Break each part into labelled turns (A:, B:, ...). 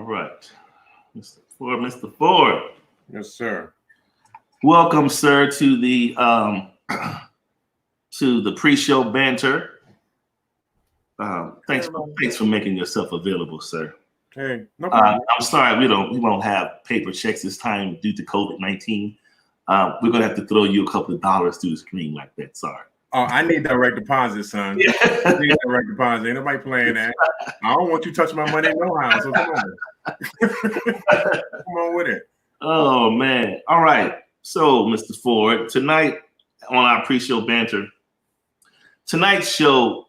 A: right. Mr. Ford.
B: Yes, sir.
A: Welcome, sir, to the pre-show banter. Thanks for making yourself available, sir.
B: Hey, no problem.
A: I'm sorry we won't have paper checks this time due to COVID-19. We're gonna have to throw you a couple of dollars through the screen like that. Sorry.
B: Oh, I need direct deposit, son.
A: Yeah.
B: I need direct deposit. Ain't nobody playing that. I don't want you touching my money no how. So come on. Come on with it.
A: Oh man. All right. So, Mr. Ford, tonight on our pre-show banter, tonight's show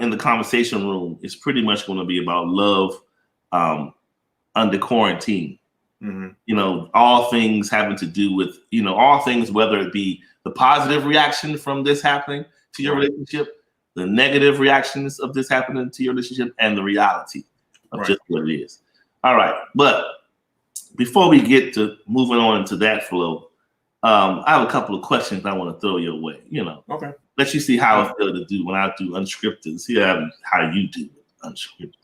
A: in the conversation room is pretty much going to be about love under quarantine.
B: Mm-hmm.
A: You know, all things having to do with, all things, whether it be the positive reaction from this happening to your relationship, the negative reactions of this happening to your relationship, and the reality of just what it is. All right. But before we get to moving on into that flow, I have a couple of questions I want to throw your way.
B: Okay.
A: Let you see how I feel to do when I do unscripted. See how you do unscripted.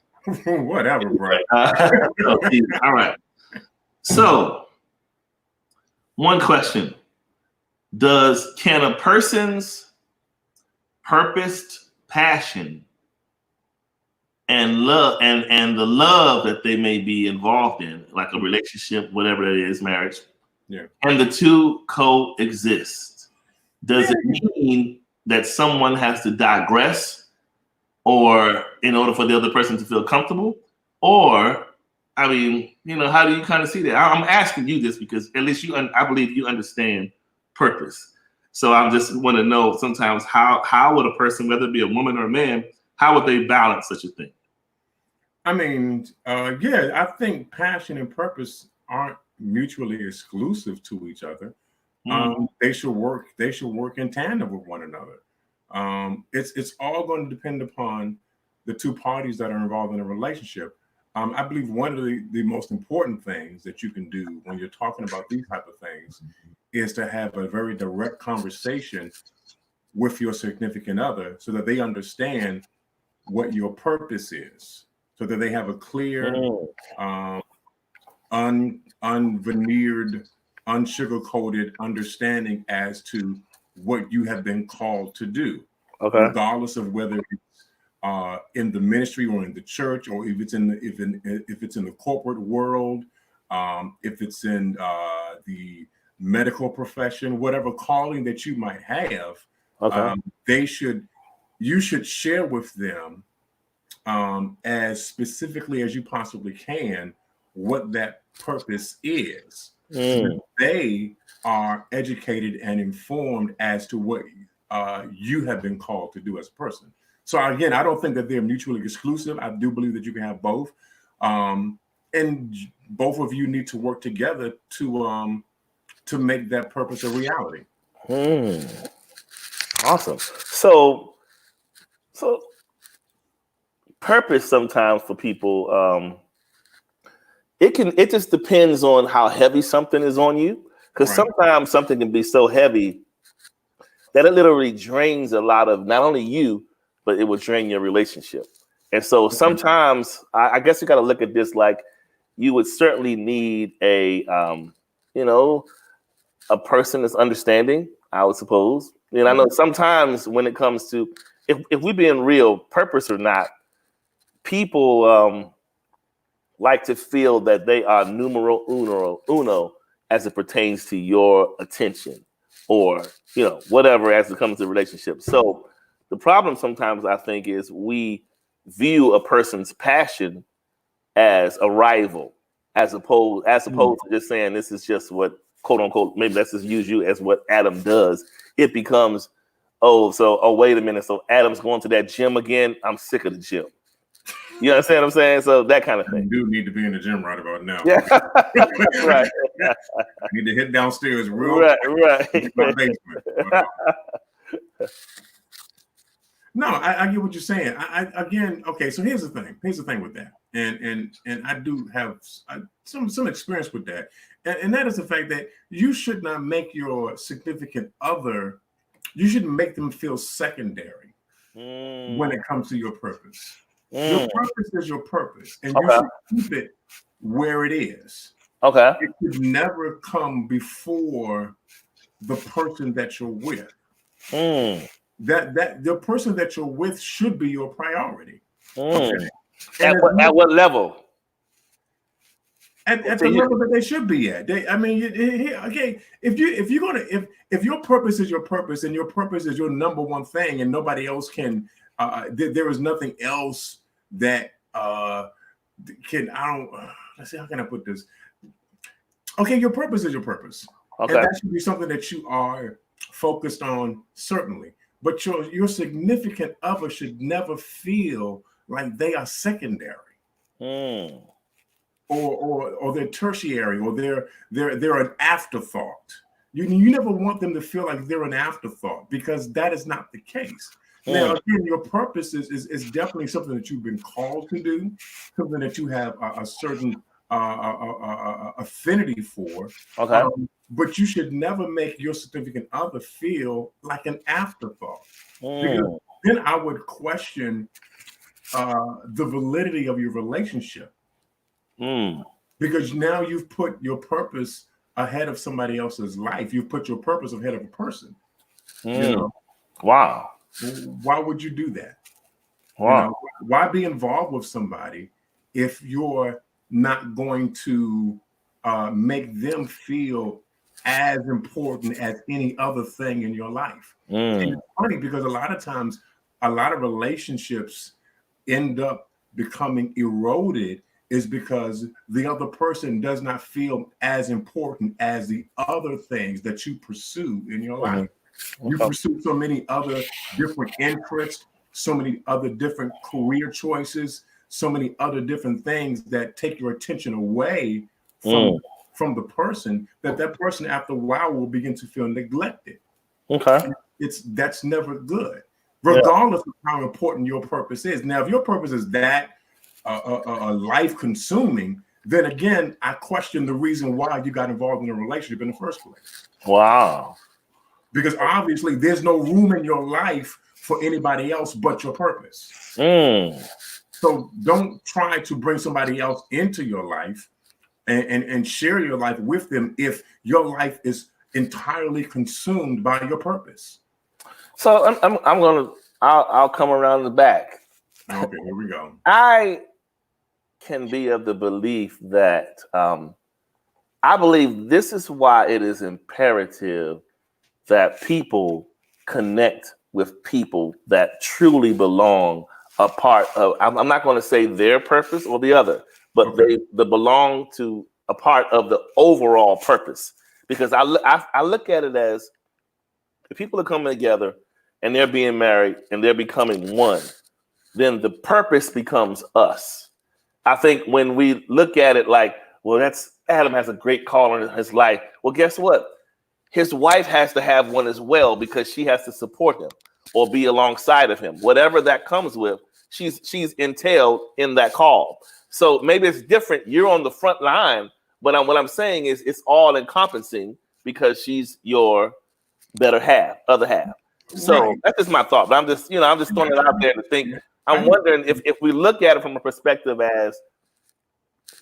B: Whatever, bro.
A: All right. So, one question: can a person's purposed passion and love and the love that they may be involved in, like a relationship, whatever it is, marriage, and the two coexist? Does it mean that someone has to digress, or in order for the other person to feel comfortable? Or, I mean, how do you kind of see that? I'm asking you this because at least I believe you understand purpose. So I just want to know sometimes how would a person, whether it be a woman or a man, how would they balance such a thing?
B: I mean, I think passion and purpose aren't mutually exclusive to each other. They should work in tandem with one another. It's all going to depend upon the two parties that are involved in a relationship. I believe one of the most important things that you can do when you're talking about these type of things is to have a very direct conversation with your significant other so that they understand what your purpose is, so that they have a clear, unveneered, unsugar-coated understanding as to what you have been called to do, regardless of whether it's in the ministry or in the church, or if it's in the corporate world, if it's in the medical profession, whatever calling that you might have, you should share with them as specifically as you possibly can what that purpose is. So they are educated and informed as to what you have been called to do as a person. So again, I don't think that they're mutually exclusive. I do believe that you can have both, and both of you need to work together to make that purpose a reality.
A: Awesome. So purpose sometimes for people, it just depends on how heavy something is on you. Because sometimes something can be so heavy that it literally drains a lot of not only you, but it will drain your relationship. And so sometimes I guess you got to look at this like you would certainly need a person that's understanding, I would suppose. And I know sometimes when it comes to if we being real, purpose or not, people like to feel that they are numero uno as it pertains to your attention or whatever as it comes to relationships. So the problem sometimes I think is we view a person's passion as a rival, as opposed to just saying this is just what quote unquote, maybe let's just use you as what Adam does. It becomes, wait a minute. So Adam's going to that gym again. I'm sick of the gym. You understand what I'm saying? So that kind of thing.
B: You do need to be in the gym right about now.
A: Yeah. Right.
B: I need to hit downstairs real
A: quick.
B: In my basement. No, I get what you're saying. So here's the thing. Here's the thing with that. And I do have some experience with that. And that is the fact that you should not make your significant other, you shouldn't make them feel secondary when it comes to your purpose. Your purpose is your purpose, and you should keep it where it is.
A: Okay.
B: It should never come before the person that you're with. That the person that you're with should be your priority. Okay.
A: At what level?
B: At the level that they should be at. Okay. If your purpose is your purpose and your purpose is your number one thing, and nobody else can, there is nothing else that can. Let's see, how can I put this? Okay, your purpose is your purpose. Okay, and that should be something that you are focused on, certainly. But your significant other should never feel like they are secondary. Or they're tertiary, or they're an afterthought. You never want them to feel like they're an afterthought, because that is not the case. Now, again, your purpose is definitely something that you've been called to do, something that you have a certain affinity for. Okay. But you should never make your significant other feel like an afterthought, because then I would question the validity of your relationship. Because now you've put your purpose ahead of somebody else's life. You've put your purpose ahead of a person. You know?
A: Wow.
B: Why would you do that?
A: Wow.
B: You know, why be involved with somebody if you're not going to make them feel as important as any other thing in your life? And it's funny, because a lot of times, a lot of relationships end up becoming eroded is because the other person does not feel as important as the other things that you pursue in your life. You pursue so many other different interests, so many other different career choices, so many other different things that take your attention away from the person, that person after a while will begin to feel neglected. Okay. That's never good, regardless of how important your purpose is. Now, if your purpose is that life consuming, then again, I question the reason why you got involved in a relationship in the first place. Wow. Because obviously there's no room in your life for anybody else but your purpose. So don't try to bring somebody else into your life and share your life with them if your life is entirely consumed by your purpose.
A: So I'll come around the back.
B: Okay, here we go.
A: I can be of the belief that I believe this is why it is imperative that people connect with people that truly belong a part of, I'm not going to say their purpose or the other, but they belong to a part of the overall purpose. Because I look at it as, if people are coming together and they're being married and they're becoming one, then the purpose becomes us. I think when we look at it like, well, that's Adam has a great call in his life. Well, guess what? His wife has to have one as well, because she has to support him or be alongside of him. Whatever that comes with, she's entailed in that call. So maybe it's different. You're on the front line, but what I'm saying is it's all encompassing, because she's your better half, other half. So that's just my thought. But I'm just throwing it out there to think. I'm wondering if we look at it from a perspective as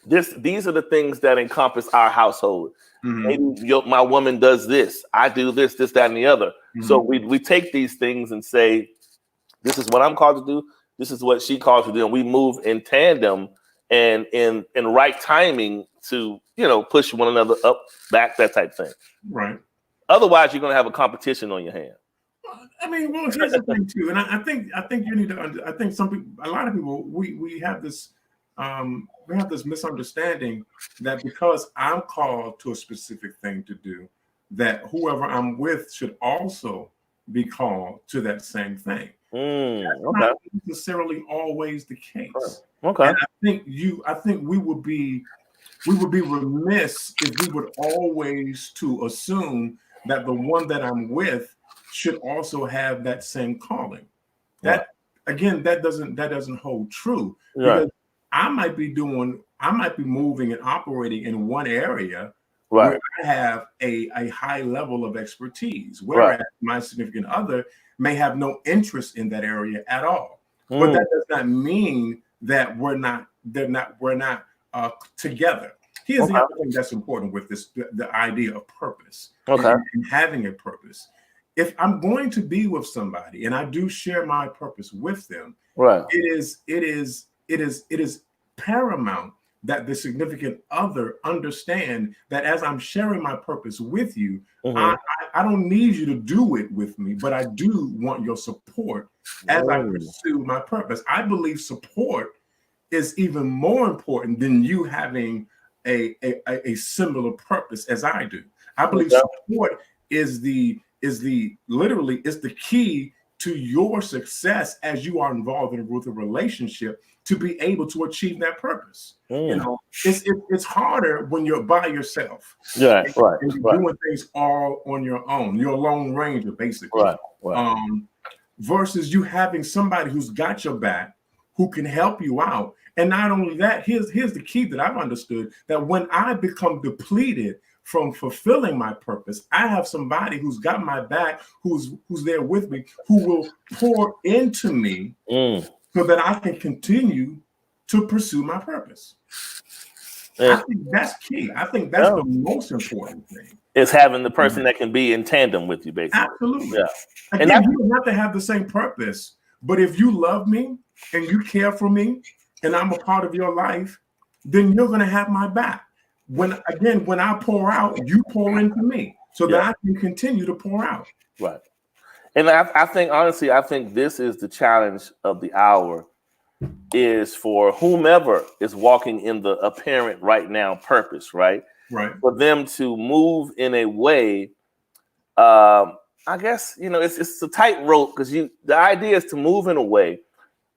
A: these are the things that encompass our household. Maybe my woman does this, I do this, that, and the other. So we take these things and say, this is what I'm called to do. This is what she calls to do. And we move in tandem and in right timing to, push one another up, back, that type thing. Right. Otherwise, you're going to have a competition on your hand.
B: I mean, well, here's the thing too, and I think you need to. I think a lot of people, we have this misunderstanding that because I'm called to a specific thing to do, that whoever I'm with should also be called to that same thing. That's not necessarily always the case. Okay. And I think we would be remiss if we would always to assume that the one that I'm with should also have that same calling. That again, that doesn't hold true. Because I might be moving and operating in one area where I have a high level of expertise, whereas my significant other may have no interest in that area at all. But that does not mean that we're not together. Here's the other thing that's important with this: the idea of purpose and having a purpose. If I'm going to be with somebody and I do share my purpose with them, it is paramount that the significant other understand that as I'm sharing my purpose with you, I don't need you to do it with me, but I do want your support as I pursue my purpose. I believe support is even more important than you having a similar purpose as I do. I believe support is the key to your success as you are involved with a relationship to be able to achieve that purpose. You know, it's harder when you're by yourself. And you're doing things all on your own. You're a lone ranger, basically. Versus you having somebody who's got your back, who can help you out. And not only that, here's the key that I've understood, that when I become depleted from fulfilling my purpose, I have somebody who's got my back, who's there with me, who will pour into me so that I can continue to pursue my purpose. I think that's key. I think that's the most important thing.
C: Is having the person that can be in tandem with you, basically.
B: Absolutely. Again, you don't have to have the same purpose, but if you love me and you care for me and I'm a part of your life, then you're going to have my back. When I pour out, you pour into me so that I can continue to pour out.
C: Right. And I think, honestly, this is the challenge of the hour, is for whomever is walking in the apparent right now purpose, right? For them to move in a way, I guess, it's a tightrope, because the idea is to move in a way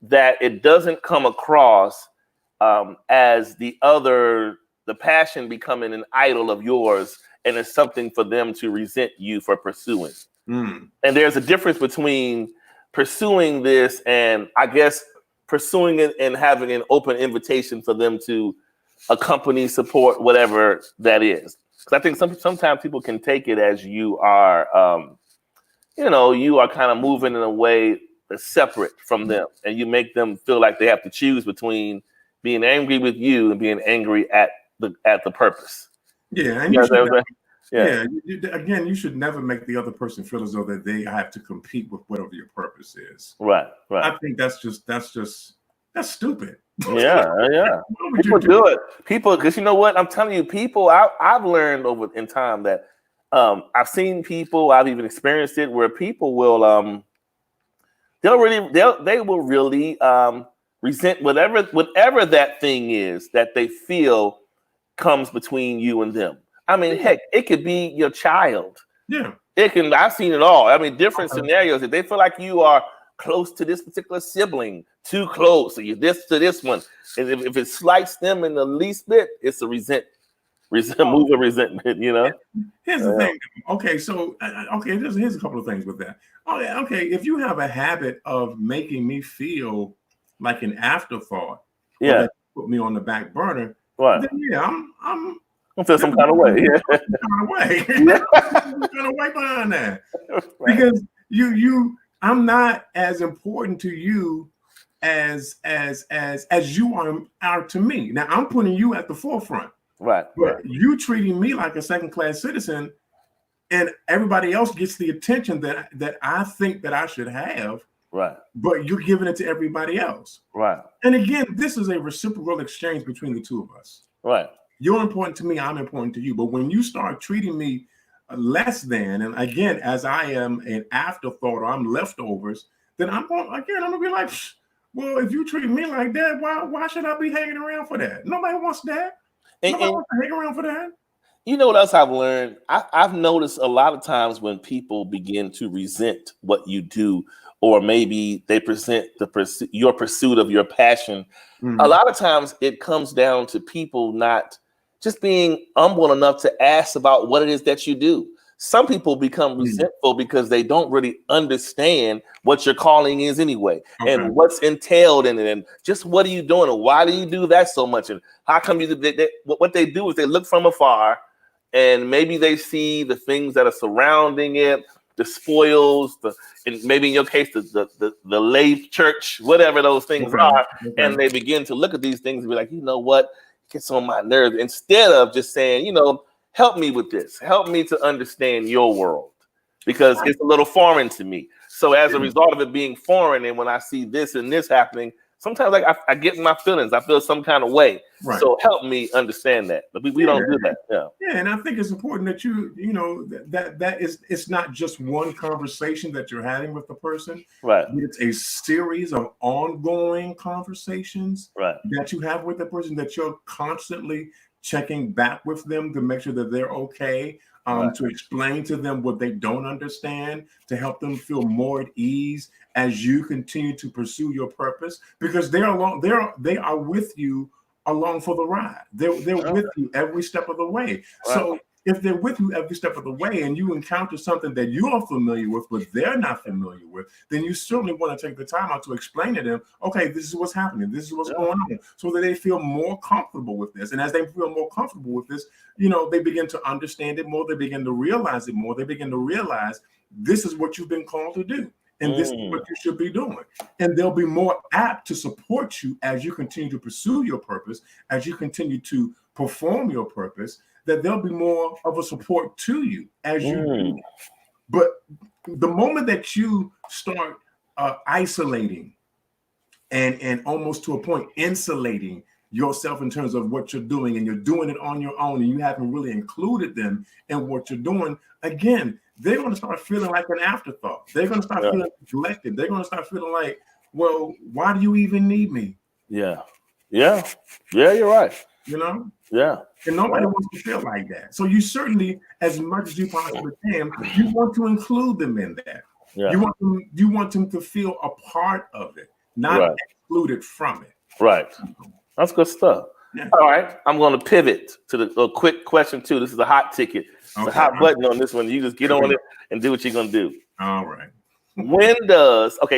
C: that it doesn't come across as the passion becoming an idol of yours, and it's something for them to resent you for pursuing. And there's a difference between pursuing this and, I guess, pursuing it and having an open invitation for them to accompany, support, whatever that is. Because I think sometimes people can take it as you are, you are kind of moving in a way that's separate from them, and you make them feel like they have to choose between being angry with you and being angry at the purpose.
B: And again, you should never make the other person feel as though that they have to compete with whatever your purpose is.
C: Right.
B: I think that's stupid.
C: People do it. Because you know what? I'm telling you, people, I've learned in time that I've seen people, I've even experienced it, where people will they will really resent whatever that thing is that they feel comes between you and them. I mean, heck, it could be your child. I've seen it all. I mean, different scenarios. If they feel like you are close to this particular sibling, too close, or you're this to this one, and if it slights them in the least bit, it's a resentment,
B: Here's the thing. Okay, so here's a couple of things with that. Okay, if you have a habit of making me feel like an afterthought, that put me on the back burner, then
C: I feel some kind of way.
B: Some kind of way behind that. Because I'm not as important to you as you are to me. Now I'm putting you at the forefront. But you treating me like a second-class citizen, and everybody else gets the attention that I think that I should have. But you're giving it to everybody else. And again, this is a reciprocal exchange between the two of us. You're important to me, I'm important to you. But when you start treating me less than, and again, as I am an afterthought or I'm leftovers, then I'm gonna be like, well, if you treat me like that, why should I be hanging around for that? Nobody wants that. Nobody wants to hang around for that.
C: You know what else I've learned? I've noticed a lot of times when people begin to resent what you do, or maybe they present your pursuit of your passion, a lot of times it comes down to people not just being humble enough to ask about what it is that you do. Some people become resentful because they don't really understand what your calling is anyway, and what's entailed in it, and just what are you doing, and why do you do that so much, and how come what they do is they look from afar, and maybe they see the things that are surrounding it, the spoils, and maybe in your case the lay church, whatever those things are, and they begin to look at these things and be like, you know what? gets on my nerves, instead of just saying, help me with this, help me to understand your world, because it's a little foreign to me. So as a result of it being foreign, and when I see this and this happening, sometimes I get in my feelings. I feel some kind of way. Right. So help me understand that. But we don't do that. Yeah.
B: Yeah, and I think it's important that that it's not just one conversation that you're having with the person.
C: Right.
B: It's a series of ongoing conversations that you have with the person, that you're constantly checking back with them to make sure that they're okay. To explain to them what they don't understand, to help them feel more at ease as you continue to pursue your purpose, because they are with you along for the ride. They're with you every step of the way. So if they're with you every step of the way and you encounter something that you are familiar with, but they're not familiar with, then you certainly want to take the time out to explain to them, okay, this is what's happening. This is what's going on, so that they feel more comfortable with this. And as they feel more comfortable with this, they begin to understand it more. They begin to realize it more. They begin to realize this is what you've been called to do. And this is what you should be doing. And they'll be more apt to support you as you continue to pursue your purpose, as you continue to perform your purpose, that they'll be more of a support to you as you do. But the moment that you start isolating and almost to a point insulating yourself in terms of what you're doing, and you're doing it on your own, and you haven't really included them in what you're doing, again, they're going to start feeling like an afterthought. They're going to start feeling neglected. They're going to start feeling like, well, why do you even need me?
C: Yeah, you're right.
B: Yeah. And nobody wants to feel like that. So you certainly, as much as you possibly can, you want to include them in that. Yeah. You want them to feel a part of it, not excluded from it.
C: Right. That's good stuff. Yeah. All right. I'm going to pivot to the quick question too. This is a hot ticket. It's a hot button on this one. You just get on it and do what you're going to do.
B: All right.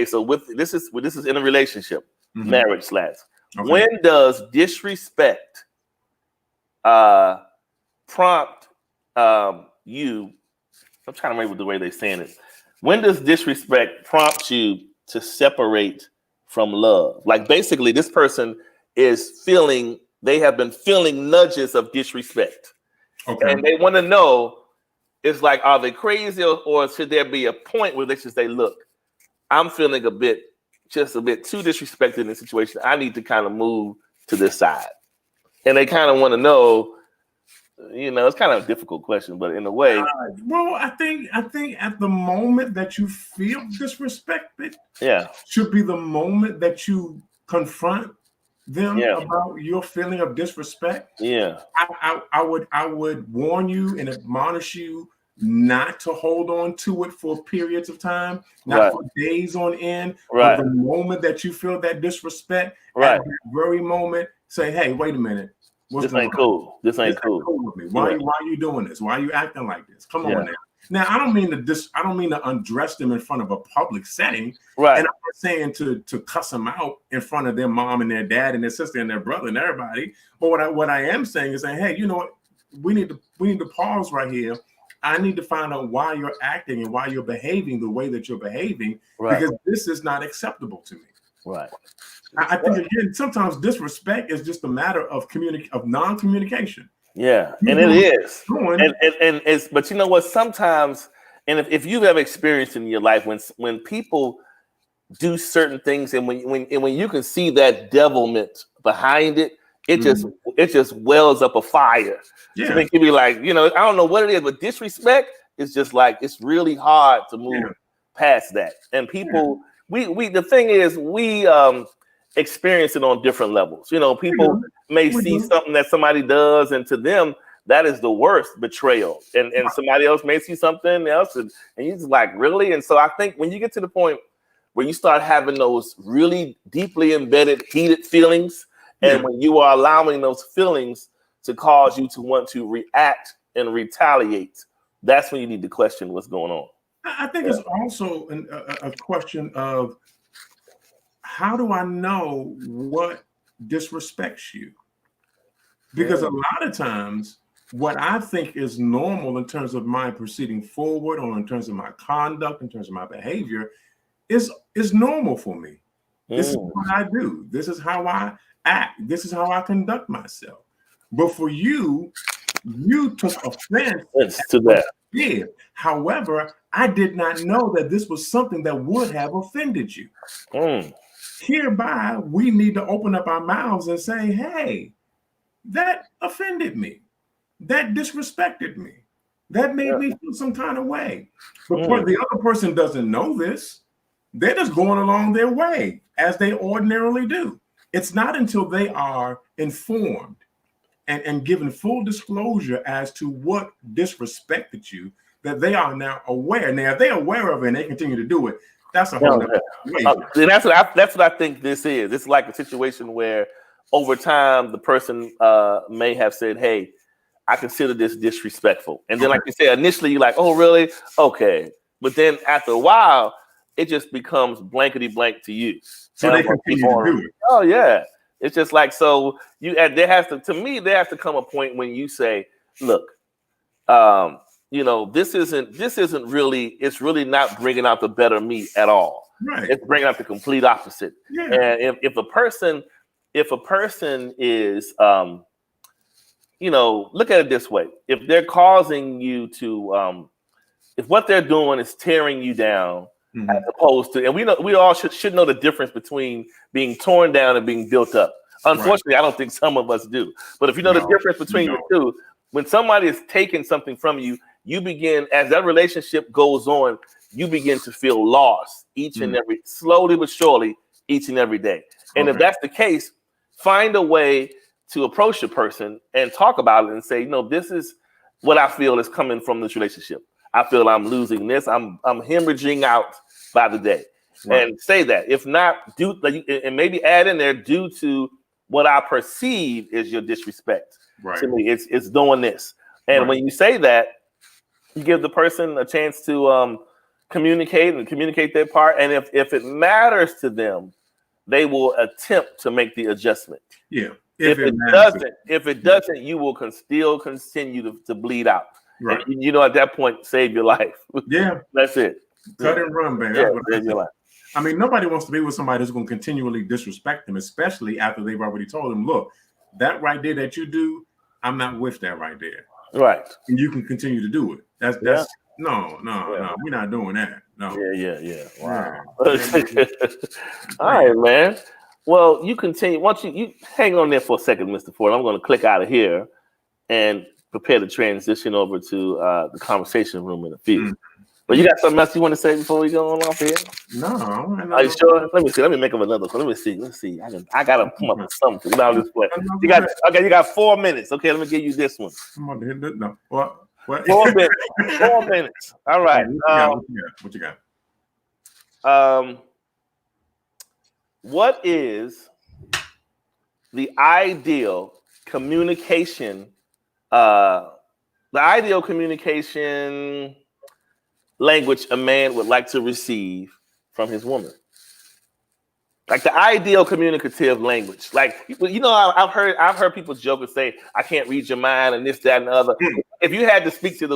C: So with this is in a relationship, marriage / when does disrespect prompt you? I'm trying to remember the way they're saying it. When does disrespect prompt you to separate from love? Like basically, this person they have been feeling nudges of disrespect. Okay. And they want to know, it's like, are they crazy, or should there be a point where they should say, look, I'm feeling a bit too disrespected in this situation. I need to kind of move to this side. And they kind of want to know, it's kind of a difficult question, but in a way.
B: Well, I think at the moment that you feel disrespected, should be the moment that you confront them about your feeling of disrespect.
C: Yeah.
B: I would warn you and admonish you not to hold on to it for periods of time, not for days on end. But the moment that you feel that disrespect, at that very moment, say, hey, wait a minute.
C: This ain't cool. This ain't cool
B: with me. Why are you doing this? Why are you acting like this? Come on now. Now, I don't mean to undress them in front of a public setting.
C: Right.
B: And I'm not saying to cuss them out in front of their mom and their dad and their sister and their brother and everybody. But what I am saying is saying, hey, you know what? We need to pause right here. I need to find out why you're acting and why you're behaving the way that you're behaving, because this is not acceptable to me.
C: Right.
B: I think again, sometimes disrespect is just a matter of non-communication.
C: Yeah, and it is. And it's, but you know what? Sometimes, and if you've ever experienced in your life when people do certain things, and when you can see that devilment behind it, it just wells up a fire. Yeah. To make you be like, I don't know what it is, but disrespect is just like, it's really hard to move past that. And people, the thing is, we experience it on different levels. People may see something that somebody does, and to them that is the worst betrayal, and somebody else may see something else, and you're just like, really? And so I think when you get to the point where you start having those really deeply embedded heated feelings, and when you are allowing those feelings to cause you to want to react and retaliate, that's when you need to question what's going on.
B: I think it's also a question of, how do I know what disrespects you? Because a lot of times, what I think is normal in terms of my proceeding forward, or in terms of my conduct, in terms of my behavior, is normal for me. This is what I do. This is how I act. This is how I conduct myself. But for you, you took offense
C: to that.
B: Did. However, I did not know that this was something that would have offended you. Hereby, we need to open up our mouths and say, hey, that offended me. That disrespected me. That made me feel some kind of way. But the other person doesn't know this. They're just going along their way as they ordinarily do. It's not until they are informed and given full disclosure as to what disrespected you that they are now aware. Now, if they're aware of it and they continue to do it, that's a whole other situation.
C: That's what I think this is. It's like a situation where over time the person may have said, hey, I consider this disrespectful. And then like you said, initially you're like, oh, really? Okay. But then after a while, it just becomes blankety blank to you.
B: So they continue to do it.
C: Oh, yeah. It's just like, so there has to come a point when you say, look, this isn't really, it's really not bringing out the better me at all.
B: Right.
C: It's bringing out the complete opposite.
B: Yeah.
C: And if a person is, look at it this way. If they're causing you to, if what they're doing is tearing you down, as opposed to, and we all should know the difference between being torn down and being built up. Unfortunately, I don't think some of us do. But if you know the difference between the two, when somebody is taking something from you, you begin, as that relationship goes on, you begin to feel lost slowly but surely, each and every day. And if that's the case, find a way to approach a person and talk about it and say, this is what I feel is coming from this relationship. I feel I'm losing this. I'm hemorrhaging out by the day. Right. And say that. If not, and maybe add in there, due to what I perceive is your disrespect.
B: Right.
C: To me, it's doing this. And when you say that, you give the person a chance to communicate their part. And if it matters to them, they will attempt to make the adjustment.
B: Yeah.
C: If it doesn't, you will still continue to bleed out.
B: Right.
C: And, at that point, save your life.
B: Yeah.
C: That's it.
B: Cut and run, baby.
C: Yeah, save your life.
B: I mean, nobody wants to be with somebody who's going to continually disrespect them, especially after they've already told them, look, that right there that you do, I'm not with that right there.
C: Right.
B: And you can continue to do it. That's no, we're not doing that. No.
C: Yeah. Wow. All right, man. Well, you continue. Once you hang on there for a second, Mr. Ford. I'm going to click out of here and prepare to transition over to the conversation room in a few. But you got something else you want to say before we go on off here?
B: No.
C: Are you sure? Let me see. Let me make up another one. Let's see. I gotta come up with something. Now this way. You got 4 minutes. Okay, let me give you this one.
B: I'm about to hit that. No. What?
C: 4 minutes. 4 minutes. All right.
B: What you got?
C: What is the ideal communication? The ideal communication language a man would like to receive from his woman, like the ideal communicative language. Like, I've heard people joke and say, "I can't read your mind," and this, that, and the other. If you had to speak to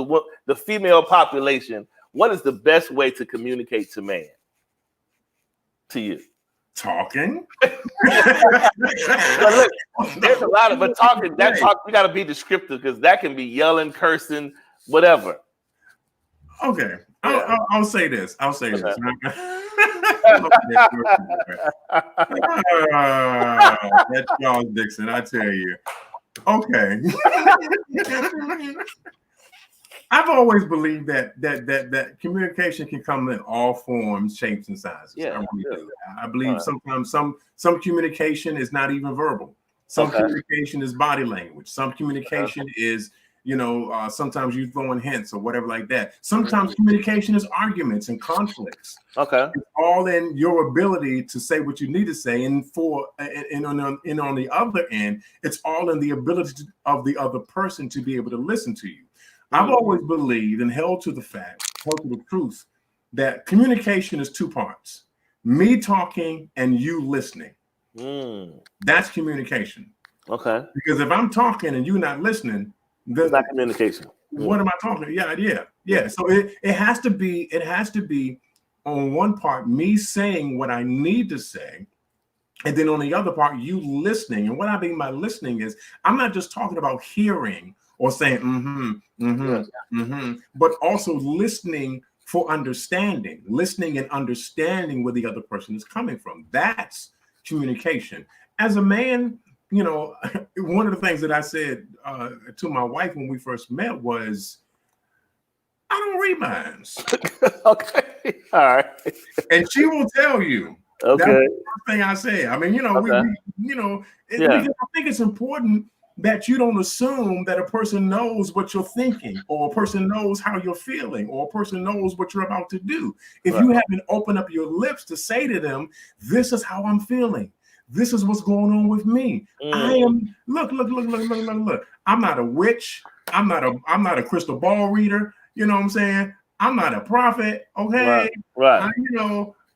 C: the female population, what is the best way to communicate to man? To you,
B: talking.
C: But look, there's a lot of talking. You got to be descriptive because that can be yelling, cursing, whatever.
B: Okay. I'll say this. That's Charles Dixon, I tell you. Okay. I've always believed that communication can come in all forms, shapes, and sizes.
C: Yeah,
B: I believe sometimes some communication is not even verbal. Some communication is body language. Some communication is sometimes you throwing hints or whatever like that. Sometimes communication is arguments and conflicts.
C: Okay.
B: It's all in your ability to say what you need to say. And on the other end, it's all in the ability of the other person to be able to listen to you. I've always believed and held to the truth that communication is two parts. Me talking and you listening. That's communication.
C: Okay.
B: Because if I'm talking and you're not listening,
C: it's not communication.
B: What am I talking? Yeah. So it has to be on one part me saying what I need to say, And then on the other part, you listening. And what I mean by listening is I'm not just talking about hearing or saying but also listening for understanding, listening and understanding where the other person is coming from. That's communication. As a man, you know, one of the things that I said to my wife when we first met was, I don't read minds.
C: Okay. All right.
B: And she will tell you.
C: Okay.
B: That's the first thing I say. I mean, you know,
C: Okay.
B: because I think it's important that you don't assume that a person knows what you're thinking, or a person knows how you're feeling, or a person knows what you're about to do. If you haven't opened up your lips to say to them, this is how I'm feeling. This is what's going on with me. I am look. I'm not a witch. I'm not a crystal ball reader. You know what I'm saying? I'm not a prophet. Okay.
C: Right.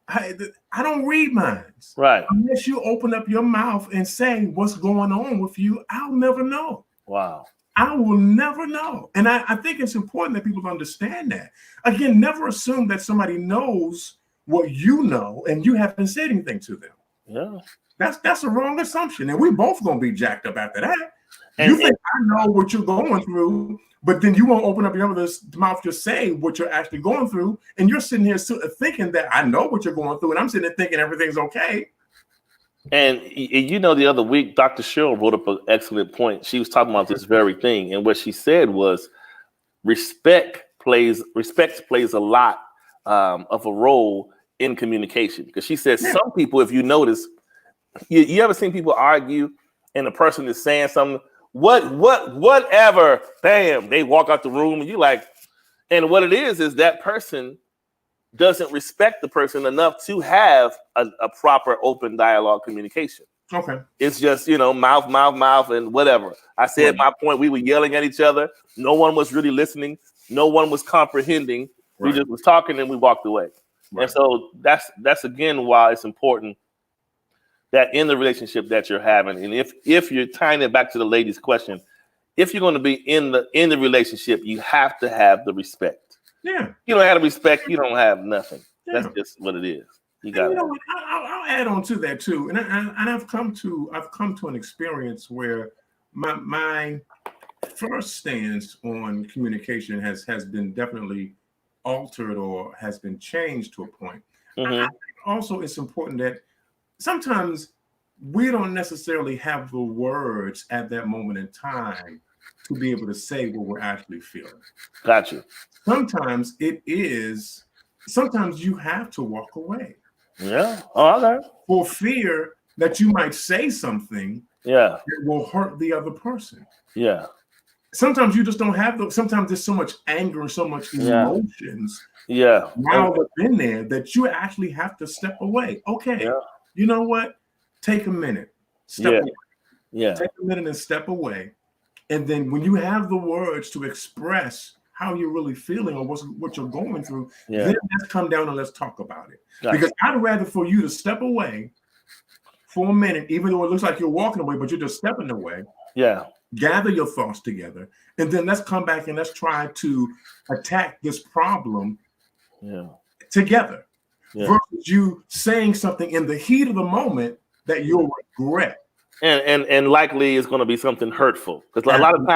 B: I don't read minds.
C: Right.
B: Unless you open up your mouth and say what's going on with you, I'll never know.
C: Wow.
B: I will never know. And I think it's important that people understand that. Again, never assume that somebody knows what you know and you haven't said anything to them.
C: Yeah.
B: That's a wrong assumption. And we both gonna be jacked up after that. You think I know what you're going through, but then you won't open up your mouth to say what you're actually going through. And you're sitting here thinking that I know what you're going through. And I'm sitting there thinking everything's okay.
C: And you know, the other week, Dr. Cheryl brought up an excellent point. She was talking about this very thing. And what she said was respect plays a lot of a role in communication. Because she says some people, if you notice, you ever seen people argue and the person is saying something, whatever, bam, they walk out the room and you like, and what it is that person doesn't respect the person enough to have a proper open dialogue communication.
B: Okay.
C: It's just, mouth, and whatever. I said my point, we were yelling at each other. No one was really listening. No one was comprehending. We just was talking and we walked away. And so that's again why it's important that in the relationship that you're having, and if you're tying it back to the lady's question, if you're going to be in the relationship, you have to have the respect.
B: Yeah.
C: You don't have the respect, you don't have nothing. Yeah. That's just what it is. You got.
B: You know what? I'll add on to that too, and I've come to an experience where my first stance on communication has been definitely altered or has been changed to a point. I think also it's important that sometimes we don't necessarily have the words at that moment in time to be able to say what we're actually feeling.
C: Got you.
B: Sometimes you have to walk away.
C: Yeah. Oh, okay.
B: For fear that you might say something that will hurt the other person.
C: Yeah.
B: Sometimes you just don't have sometimes there's so much anger and so much emotions now within there that you actually have to step away. Okay. Yeah. You know what? Take a minute. Step away. Yeah. Take a minute and step away. And then when you have the words to express how you're really feeling or what you're going through, then let's come down and let's talk about it. Because I'd rather for you to step away for a minute, even though it looks like you're walking away, but you're just stepping away. Yeah. Gather your thoughts together. And then let's come back and let's try to attack this problem together. Yeah. Versus you saying something in the heat of the moment that you'll regret.
C: And likely it's going to be something hurtful, because a lot of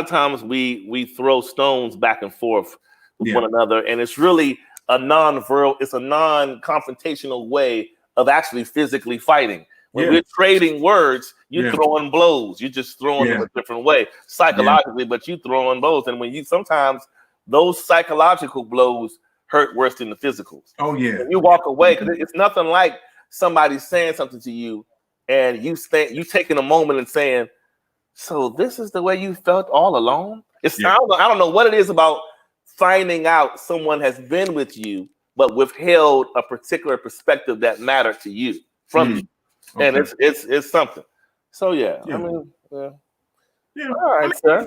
C: times we throw stones back and forth with one another, and it's really a non-confrontational way of actually physically fighting. When we're trading words, you're throwing blows. You're just throwing them a different way psychologically, but you throwing blows, and sometimes those psychological blows hurt worse than the physicals. Oh yeah. When you walk away, because it's nothing like somebody saying something to you and you taking a moment and saying, so this is the way you felt all along? I don't know what it is about finding out someone has been with you but withheld a particular perspective that mattered to you from you. Okay. And it's something. So I mean, all right, sir.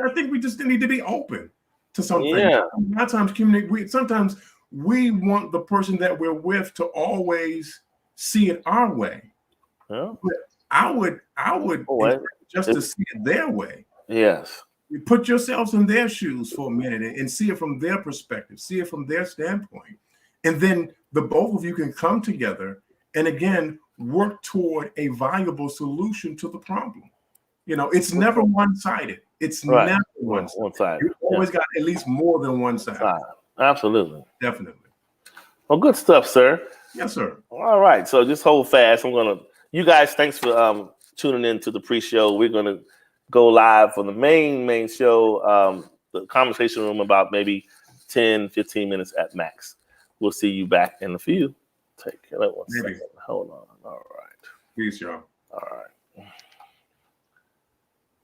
B: I think we just need to be open to something. Yeah. A lot of times sometimes we want the person that we're with to always see it our way. Yeah. But I would just to see it their way. Yes. You put yourselves in their shoes for a minute and see it from their perspective, see it from their standpoint. And then the both of you can come together and again work toward a viable solution to the problem. You know, it's never one-sided. It's never one-sided. You always got at least more than one side.
C: Absolutely.
B: Definitely.
C: Well, good stuff, sir.
B: Yes, sir.
C: All right. So just hold fast. You guys, thanks for tuning in to the pre-show. We're gonna go live for the main show, the conversation room, about maybe 10, 15 minutes at max. We'll see you back in a few. Take care. Hold on. All right.
B: Peace, y'all.
C: All right.